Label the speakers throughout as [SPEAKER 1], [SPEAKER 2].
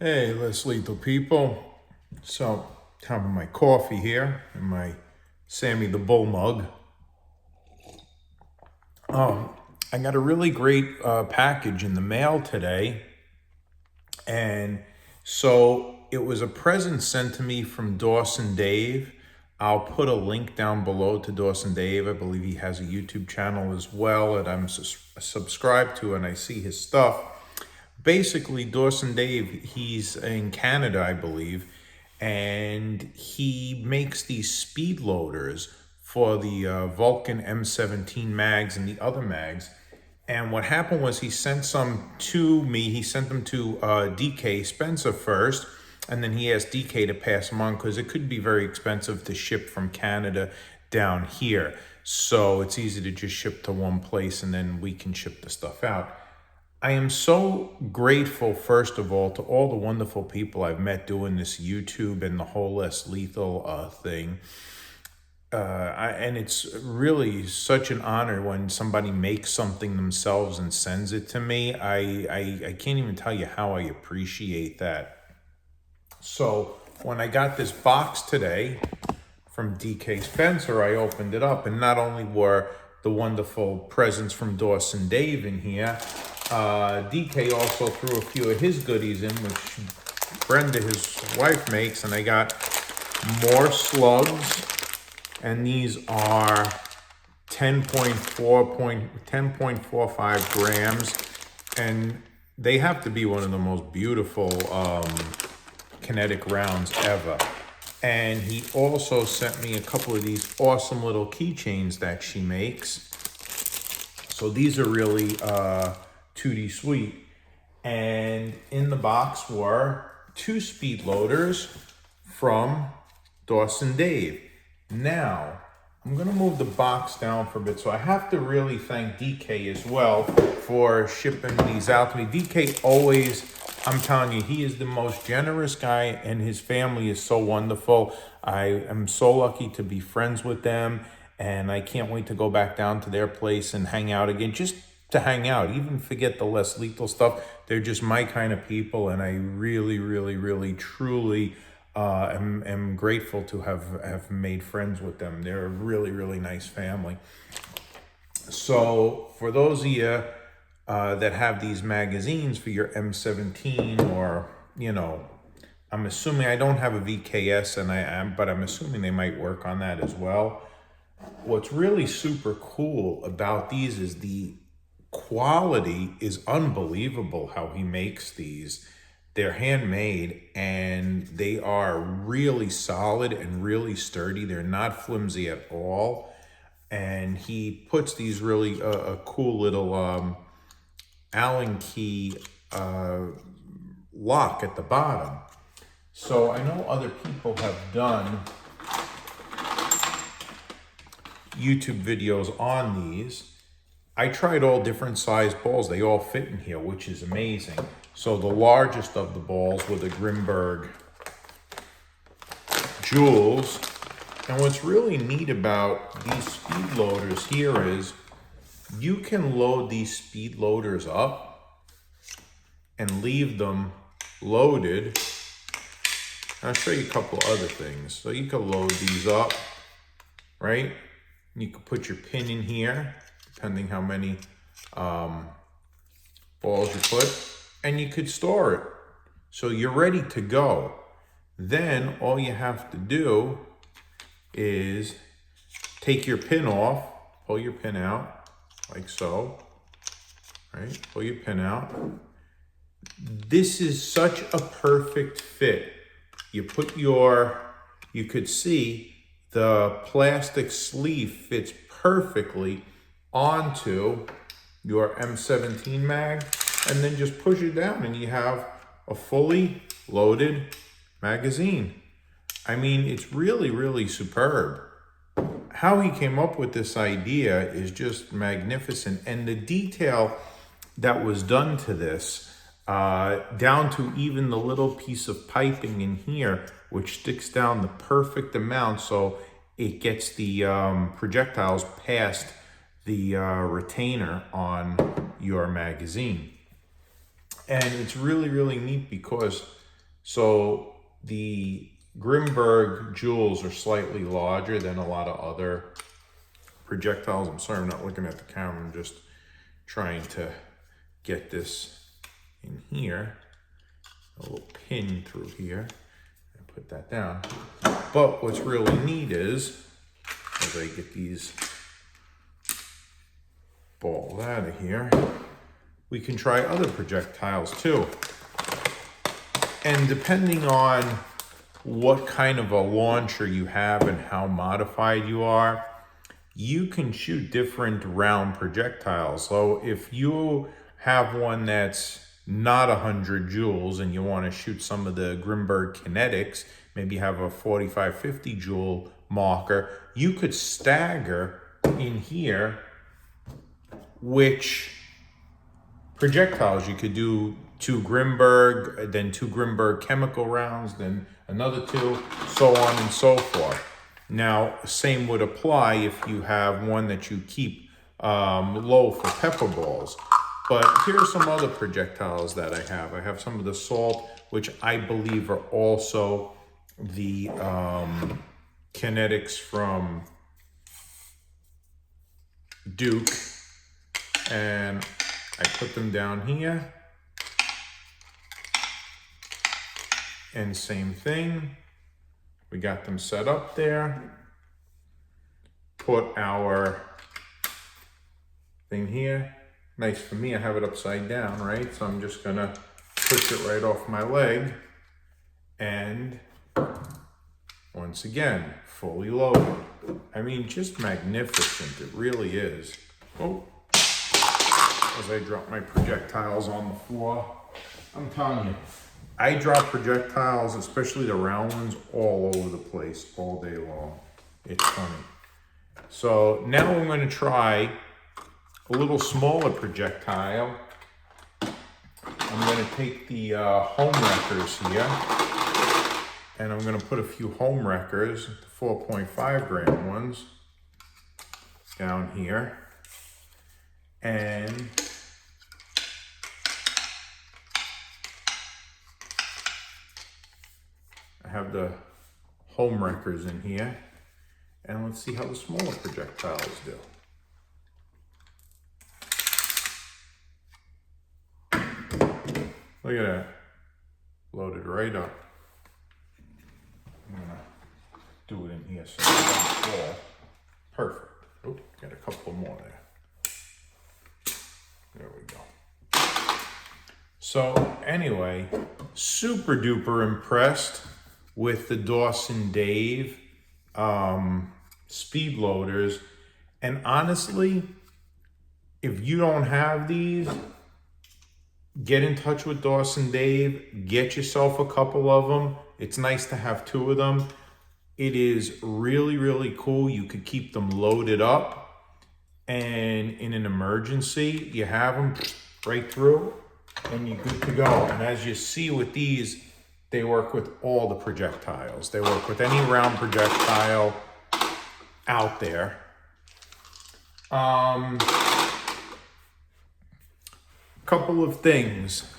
[SPEAKER 1] Hey, less lethal people. So, having my coffee here and my Sammy the Bull mug. I got a really great package in the mail today. And so it was a present sent to me from Dawson Dave. I'll put a link down below to Dawson Dave. I believe he has a YouTube channel as well that I'm subscribed to, and I see his stuff. Basically, Dawson Dave, he's in Canada, I believe, and he makes these speed loaders for the Valken M17 mags and the other mags. And what happened was he sent some to me. He sent them to DK Spencer first, and then he asked DK to pass them on because it could be very expensive to ship from Canada down here. So it's easy to just ship to one place and then we can ship the stuff out. I am so grateful, first of all, to all the wonderful people I've met doing this YouTube and the whole Less Lethal thing. And it's really such an honor when somebody makes something themselves and sends it to me. I can't even tell you how I appreciate that. So when I got this box today from DK Spencer, I opened it up, and not only were the wonderful presents from Dawson Dave in here, DK also threw a few of his goodies in, which Brenda, his wife, makes, and I got more slugs, and these are 10.45 grams, and they have to be one of the most beautiful kinetic rounds ever. And he also sent me a couple of these awesome little keychains that she makes. So these are really tutti sweet. And in the box were 2 speed loaders from Dawson Dave. Now, I'm gonna move the box down for a bit. So I have to really thank DK as well for shipping these out to me. DK always, I'm telling you, he is the most generous guy, and his family is so wonderful. I am so lucky to be friends with them, and I can't wait to go back down to their place and hang out again, just to hang out, even forget the less lethal stuff. They're just my kind of people, and I really, truly am grateful to have made friends with them. They're a really nice family. So for those of you that have these magazines for your M17, or, you know, I'm assuming, I don't have a VKS, but I'm assuming they might work on that as well. What's really super cool about these is the quality is unbelievable how he makes these. They're handmade, and they are really solid and really sturdy. They're not flimsy at all. And he puts these really a cool little Allen key lock at the bottom. So I know other people have done YouTube videos on these. I tried all different size balls. They all fit in here, which is amazing. So the largest of the balls were the Grimberg Jewels. And what's really neat about these speed loaders here is you can load these speed loaders up and leave them loaded. I'll show you a couple other things. So you can load these up, right? You can put your pin in here, depending how many balls you put, and you could store it. So you're ready to go. Then all you have to do is take your pin off, pull your pin out, like so, right? Pull your pin out. This is such a perfect fit. You could see the plastic sleeve fits perfectly onto your M17 mag, and then just push it down and you have a fully loaded magazine. I mean, it's really superb. How he came up with this idea is just magnificent, and the detail that was done to this, down to even the little piece of piping in here, which sticks down the perfect amount so it gets the projectiles past the retainer on your magazine. And it's really neat because So the Grimberg jewels are slightly larger than a lot of other projectiles. I'm sorry, I'm not looking at the camera. I'm just trying to get this in here. A little pin through here. And put that down. But what's really neat is, as I get these balls out of here, we can try other projectiles too. And depending on what kind of a launcher you have and how modified you are, you can shoot different round projectiles. So if you have one that's not 100 joules and you want to shoot some of the Grimberg kinetics, maybe have a 45-50 joule marker, you could stagger in here which projectiles. You could do 2 Grimberg, then 2 Grimberg chemical rounds, then another 2, so on and so forth. Now, same would apply if you have one that you keep low for pepper balls. But here are some other projectiles that I have. I have some of the salt, which I believe are also the kinetics from Duke. And I put them down here. And same thing. We got them set up there. Put our thing here. Nice for me, I have it upside down, right? So I'm just gonna push it right off my leg. And once again, fully loaded. I mean, just magnificent, it really is. Oh, as I drop my projectiles on the floor, I'm telling you, I drop projectiles, especially the round ones, all over the place all day long. It's funny. So now I'm going to try a little smaller projectile. I'm going to take the home wreckers here, and I'm going to put a few home wreckers, the 4.5 gram ones, down here. And I have the home wreckers in here, and let's see how the smaller projectiles do. Look at that, loaded right up. I'm gonna do it in here so it doesn't fall. Perfect. Oh, got a couple more there. There we go. So anyway, super duper impressed with the Dawson Dave speed loaders. And honestly, if you don't have these, get in touch with Dawson Dave, get yourself a couple of them. It's nice to have 2 of them. It is really, really cool. You could keep them loaded up, and in an emergency, you have them right through and you're good to go. And as you see with these, they work with all the projectiles. They work with any round projectile out there. Couple of things.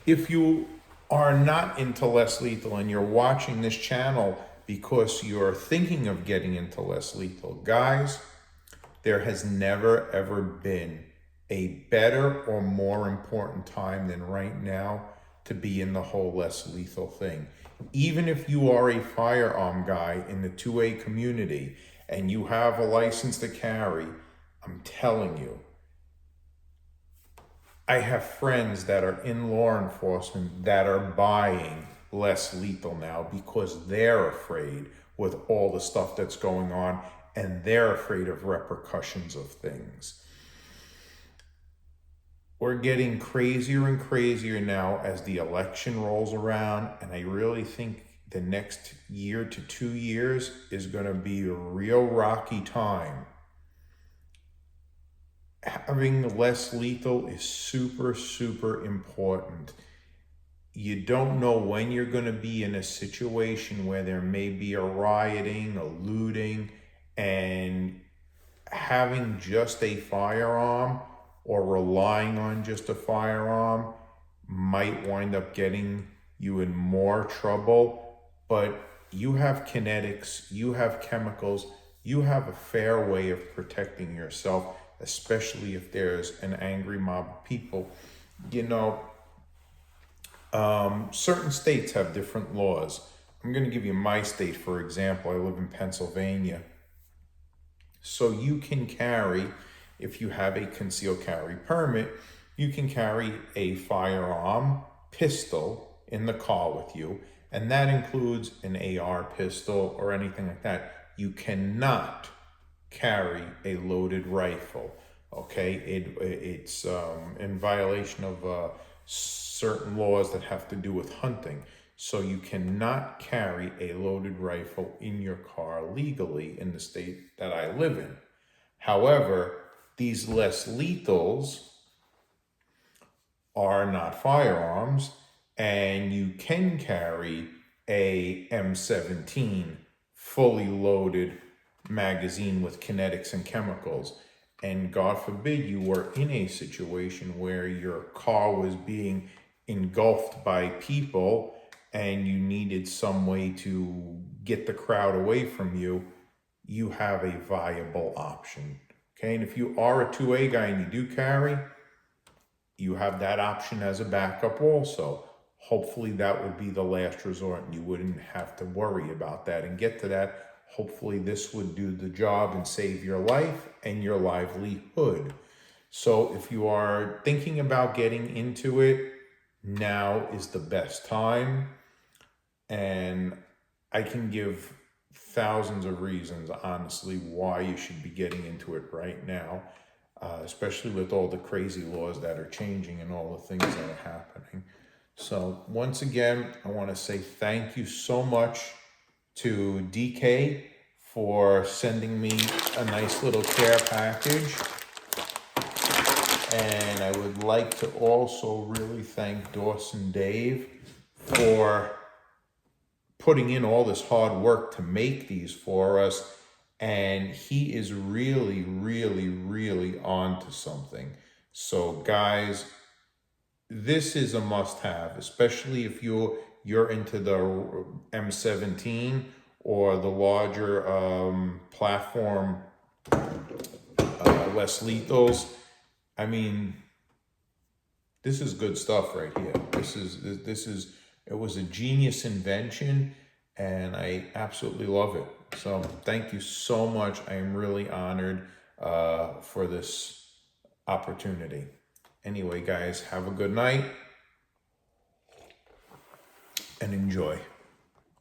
[SPEAKER 1] If you are not into less lethal and you're watching this channel because you're thinking of getting into less lethal, guys, there has never ever been a better or more important time than right now to be in the whole less lethal thing. Even if you are a firearm guy in the 2A community and you have a license to carry, I'm telling you, I have friends that are in law enforcement that are buying less lethal now because they're afraid with all the stuff that's going on, and they're afraid of repercussions of things. We're getting crazier and crazier now as the election rolls around, and I really think the next year to 2 years is going to be a real rocky time. Having less lethal is super, super important. You don't know when you're going to be in a situation where there may be a rioting, a looting, and having just a firearm or relying on just a firearm might wind up getting you in more trouble. But you have kinetics, you have chemicals, you have a fair way of protecting yourself, especially if there's an angry mob of people. You know, certain states have different laws. I'm going to give you my state, for example. I live in Pennsylvania. So you can carry, if you have a concealed carry permit, you can carry a firearm, pistol in the car with you, and that includes an AR pistol or anything like that. You cannot carry a loaded rifle. Okay, it's in violation of certain laws that have to do with hunting. So you cannot carry a loaded rifle in your car legally in the state that I live in. However, these less lethals are not firearms, and you can carry a M17 fully loaded magazine with kinetics and chemicals. And God forbid you were in a situation where your car was being engulfed by people and you needed some way to get the crowd away from you, you have a viable option. Okay, and if you are a 2A guy and you do carry, you have that option as a backup also. Hopefully that would be the last resort and you wouldn't have to worry about that and get to that. Hopefully this would do the job and save your life and your livelihood. So if you are thinking about getting into it, now is the best time. And I can give thousands of reasons, honestly, why you should be getting into it right now, especially with all the crazy laws that are changing and all the things that are happening. So once again, I want to say thank you so much to DK for sending me a nice little care package. And I would like to also really thank Dawson Dave for putting in all this hard work to make these for us. And he is really, really, really on to something. So guys, this is a must-have, especially if you're into the M17 or the larger platform, less lethals. I mean, this is good stuff right here. This is it was a genius invention, and I absolutely love it. So thank you so much. I am really honored for this opportunity. Anyway, guys, have a good night and enjoy.